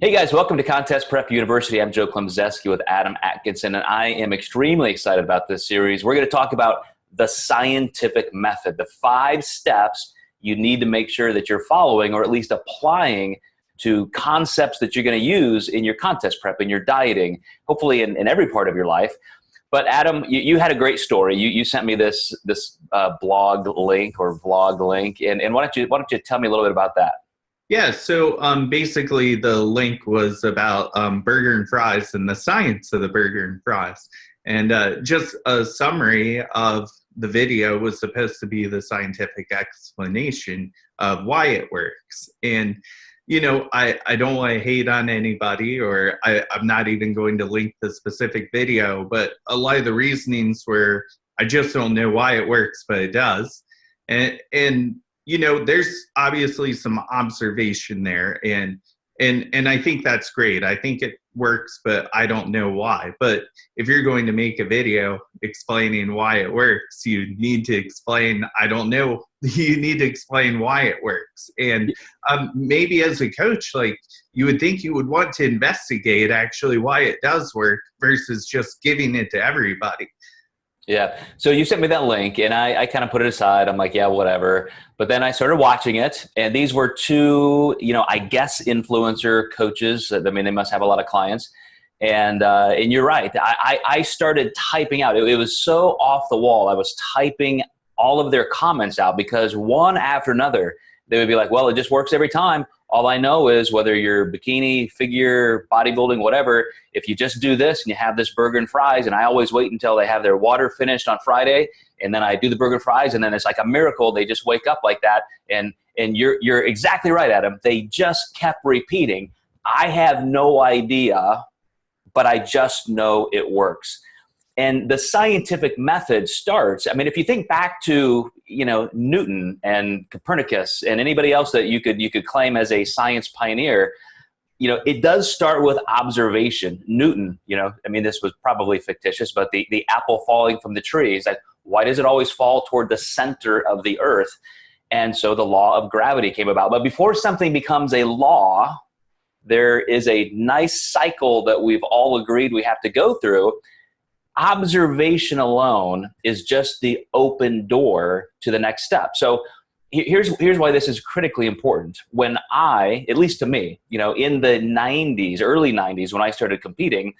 Hey guys, welcome to Contest Prep University. I'm Joe Klemczewski with Adam Atkinson, and I am extremely excited about this series. We're going to talk about the scientific method, the 5 steps you need to make sure that you're following or at least applying to concepts that you're going to use in your contest prep, in your dieting, hopefully in every part of your life. But Adam, you had a great story. You sent me this blog link or vlog link, and why don't you tell me a little bit about that? Yeah, so basically the link was about burger and fries and the science of the burger and fries. And just a summary of the video was supposed to be the scientific explanation of why it works. And, you know, I don't want to hate on anybody, or I'm not even going to link the specific video, but a lot of the reasonings were, I just don't know why it works, but it does. And you know, there's obviously some observation there, and I think that's great. I think it works, but I don't know why. But if you're going to make a video explaining why it works, you need to explain, I don't know, you need to explain why it works. And maybe as a coach, like, you would think you would want to investigate actually why it does work versus just giving it to everybody. Yeah. So you sent me that link and I kind of put it aside. I'm like, yeah, whatever. But then I started watching it, and these were 2, I guess, influencer coaches. I mean, they must have a lot of clients. And you're right. I started typing out. It was so off the wall. I was typing all of their comments out because one after another, they would be like, well, it just works every time. All I know is whether you're bikini, figure, bodybuilding, whatever, if you just do this and you have this burger and fries, and I always wait until they have their water finished on Friday, and then I do the burger and fries, and then it's like a miracle. They just wake up like that. And you're exactly right, Adam. They just kept repeating. I have no idea, but I just know it works. And the scientific method starts, I mean, if you think back to, Newton and Copernicus and anybody else that you could claim as a science pioneer, it does start with observation. Newton, I mean, this was probably fictitious, but the apple falling from the tree is like, why does it always fall toward the center of the earth? And so the law of gravity came about. But before something becomes a law, there is a nice cycle that we've all agreed we have to go through. Observation alone is just the open door to the next step. So here's why this is critically important. When at least to me, in the 90s, early 90s, when I started competing,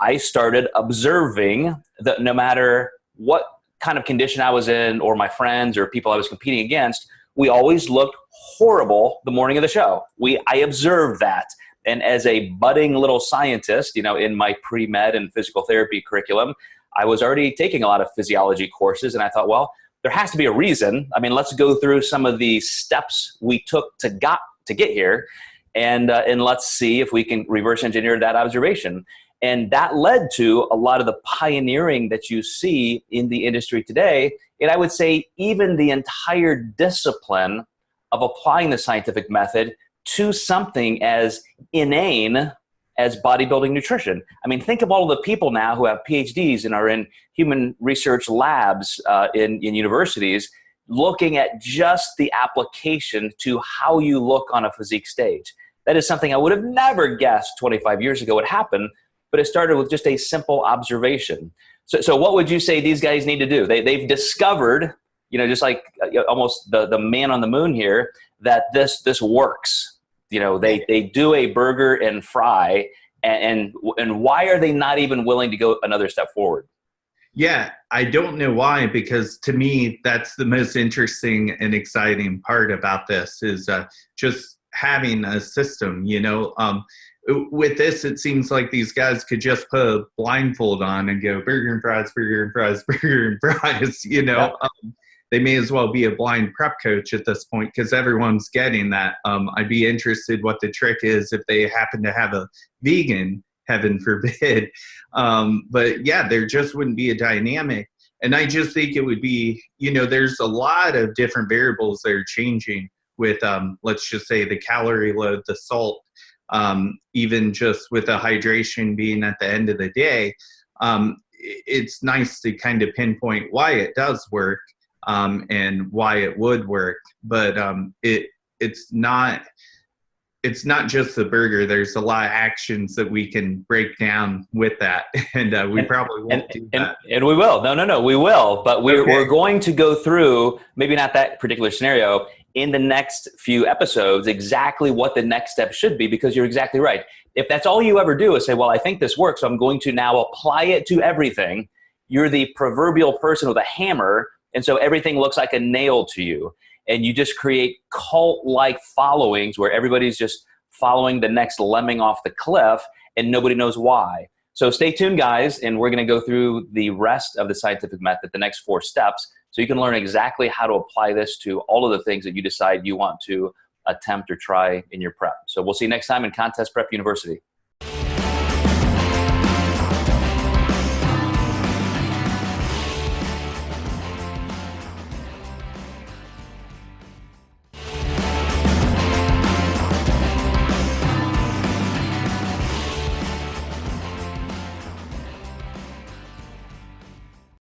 I started observing that no matter what kind of condition I was in, or my friends or people I was competing against, we always looked horrible the morning of the show. I observed that. And as a budding little scientist, in my pre-med and physical therapy curriculum, I was already taking a lot of physiology courses. And I thought, well, there has to be a reason. I mean, let's go through some of the steps we took to get here. And let's see if we can reverse engineer that observation. And that led to a lot of the pioneering that you see in the industry today. And I would say even the entire discipline of applying the scientific method to something as inane as bodybuilding nutrition. I mean, think of all of the people now who have PhDs and are in human research labs in universities, looking at just the application to how you look on a physique stage. That is something I would have never guessed 25 years ago would happen, but it started with just a simple observation. So what would you say these guys need to do? They've discovered, just like almost the man on the moon here, that this works. They do a burger and fry, and why are they not even willing to go another step forward? Yeah, I don't know why, because to me, that's the most interesting and exciting part about this is just having a system, With this, it seems like these guys could just put a blindfold on and go burger and fries, burger and fries, burger and fries, Yeah. They may as well be a blind prep coach at this point because everyone's getting that. I'd be interested what the trick is if they happen to have a vegan, heaven forbid. But yeah, there just wouldn't be a dynamic. And I just think it would be, there's a lot of different variables that are changing with, let's just say, the calorie load, the salt, even just with the hydration being at the end of the day. It's nice to kind of pinpoint why it does work. And why it would work, but it's not it's not just the burger. There's a lot of actions that we can break down with that, and we probably won't do that. And we will. No, we will. But we're going to go through, maybe not that particular scenario, in the next few episodes, exactly what the next step should be, because you're exactly right. If that's all you ever do is say, well, I think this works, so I'm going to now apply it to everything, you're the proverbial person with a hammer, and so everything looks like a nail to you. And you just create cult-like followings where everybody's just following the next lemming off the cliff and nobody knows why. So stay tuned, guys, and we're going to go through the rest of the scientific method, the next 4 steps, so you can learn exactly how to apply this to all of the things that you decide you want to attempt or try in your prep. So we'll see you next time in Contest Prep University.